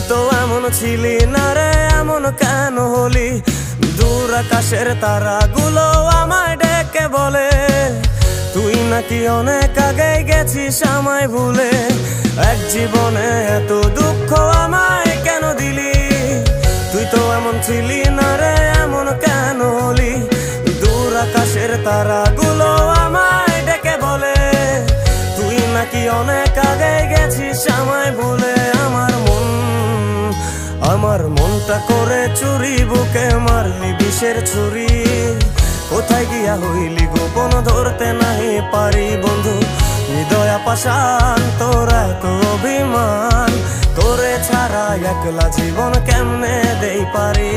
তো এমন ছিলি না রে, এমন কেন হলি? দূর আকাশের তারাগুলো আমায় ডেকে বলে তুই নাকি অনেক আগে গেছিস আমায় ভুলে। এক জীবনে এত দুঃখ আমায় কেন দিলি? তুই তো এমন ছিলি না রে, এমন কেন হলি? দূর আকাশের তারাগুলো আমায় ডেকে বলে তুই নাকি অনেক আগে গেছিস আমায় ভুলে। আমার মনটা করে চুরি, বুকে মারলি বিষের ছুরি। কোথায় গিয়া হইলি গোপন ধরতে নাহি পারি বন্ধু। হৃদয়া পাষাণ তোর এত অভিমান, তোরে ছাড়া একলা জীবন কেমনে দেই পারি।